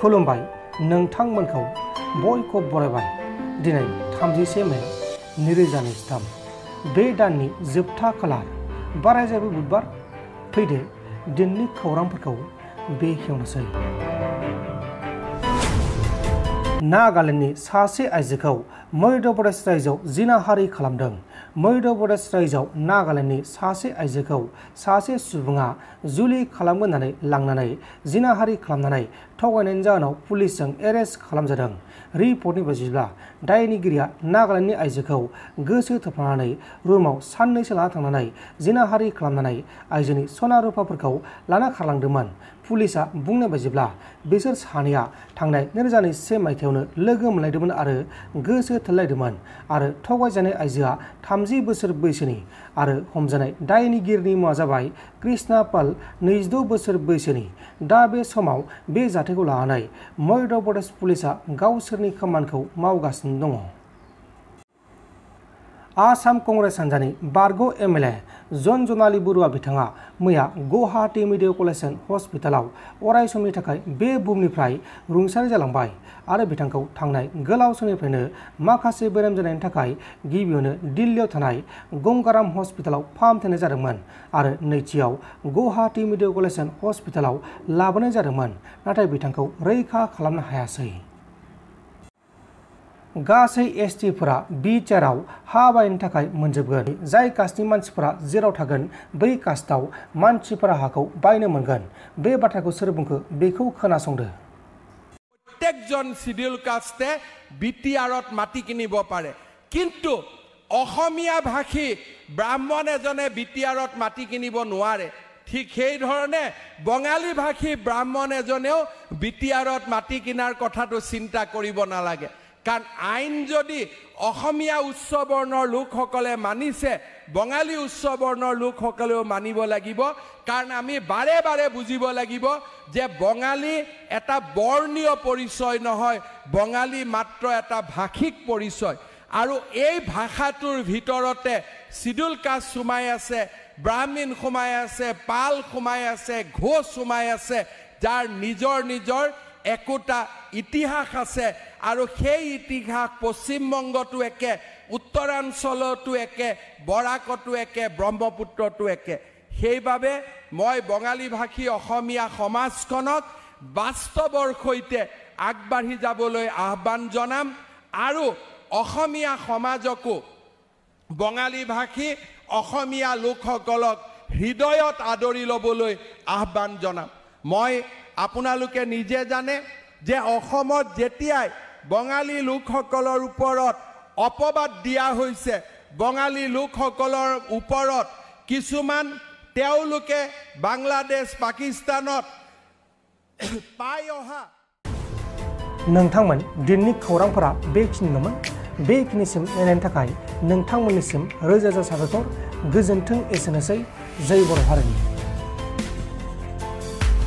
खुलुमबाय नोंथांमोनखौ बयखौ बरायबाय दिनै 31 मे 2023 बे दाननि जोबथा खालार बारायजाबो बुधबार फैदो दिननि खौरांफोरखौ बेखेवनोसै। नागालेन्डनि सासे आइजोखौ मध्य प्रदेश रायजोआव जिनाहारि खालामदों। मध्य प्रदेश रायजोआव नागालेन्डनि सासे आइजोखौ सासे सुबुङा जुलि खालामगोन होननानै लांनानै जिनाहारि खालामनानै थगायनायनि जाहोनाव पुलिसजों एरेस्ट खालामजादों। रिपर्टनि बायदिब्ला दायनिगिरिया नागालेन्डनि आइजोखौ गोसो थोफ्लानानै रुमाव साननैसो लाना थांनानै जिनाहारि खालामनानै आइजोनि सना रुफाफोरखौ लाना खारलांदोंमोन। पुलिसा बुंनाय बायदिब्ला बिसोर सानैया थांनाय 2021 मायथाइयावनो लोगो मोनलायदोंमोन आरो गोसो थोलायदोंमोन आरो थगायजानाय आइजोआ 30 बोसोर बैसोनि आरो हमजानाय दायनिगिरिनि मुङा जाबाय कृष्णा पाल 26 बोसोर बैसोनि। दा बे समाव बे जाथायखौ लानानै मध्य प्रदेश पुलिसा गावसोरनि खामानिखौ मावगासिनो दङ। आसाम कंग्रेस हान्जानि बारग' एमएलए जनालि बरुवा बिथाङा मैया गुवाहाटी मेडिकेल कलेज एन्ड हस्पिटालाव अराय समनि थाखाय बे बुहुमनिफ्राय रुंसारि जालांबाय आरो बिथांखौ थांनाय गोलाव समनिफ्रायनो माखासे बेराम जानायनि थाखाय गिबियावनो दिल्लीयाव थानाय गंगाराम हस्पिटालाव फाहामथायनाय जादोंमोन आरो नैथियाव गुवाहाटी मेडिकेल कलेज एन्ड हस्पिटालाव लाबोनाय जादोंमोन, नाथाय बिथांखौ रैखा खालामनो हायासै। गासै एसटिफोरा बि चेयाराव हा बायनो थाखाय मोनजोबगोन। जाय कास्टनि मानसिफोरा जेराव थागोन बै कास्टआव मानसिफोरा हाखौ बायनो मोनगोन। बे बाथ्राखौ सोर बुंखो बेखौ खोनासंदो। प्रत्येकजन शिड्यूल कास्टे बिटिआरत माटी किनिब पारे, किन्तु अসমীয়া भाषी ब्राह्मण एजने बिटिआरत माटी किनिब नोवारे। ठीक সেই ধৰণে বঙালী ভাষী ব্ৰাহ্মণ এজনেও বিটিআৰত মাটি কিনাৰ কথাটো চিন্তা কৰিব নালাগে। কাৰণ আইন যদি অসমীয়া উচ্চ বৰ্ণৰ লোকসকলে মানিছে, বঙালী উচ্চ বৰ্ণৰ লোকসকলেও মানিব লাগিব। কাৰণ আমি বাৰে বাৰে বুজিব লাগিব যে বঙালী এটা বৰ্ণীয় পৰিচয় নহয়, বঙালী মাত্ৰ এটা ভাষিক পৰিচয়। আৰু এই ভাষাটোৰ ভিতৰতে শিডিউল কাষ্ট সোমাই আছে, ব্ৰাহ্মণ সোমাই আছে, পাল সোমাই আছে, ঘোষ সোমাই আছে, যাৰ নিজৰ নিজৰ একোটা ইতিহাস আছে। আৰু সেই ইতিহাস পশ্চিমবংগতো একে, উত্তৰাঞ্চলতো একে, বৰাকতো একে, ব্ৰহ্মপুত্ৰতো একে। সেইবাবে মই বঙালী ভাষী অসমীয়া সমাজখনক বাস্তৱৰ সৈতে আগবাঢ়ি যাবলৈ আহ্বান জনাম আৰু অসমীয়া সমাজকো বঙালী ভাষী অসমীয়া লোকসকলক হৃদয়ত আদৰি ল'বলৈ আহ্বান জনাম। মই আপোনালোকে নিজে জানে যে অসমত যেতিয়াই বঙালী লোকসকলৰ ওপৰত অপবাদ দিয়া হৈছে, বঙালী লোকসকলৰ ওপৰত কিছুমান তেওঁলোকে বাংলাদেশ পাকিস্তানত পাই অহা। नोंथांमोन दिननि खौरांफोरा बेखिनिल'मोन। बेखिनिसिम नायनायनि थाखाय नोंथांमोननिसिम रोजा रोजा साबायखर। गोजोन्थों। एसेनोसै। जय बर' हारिनि।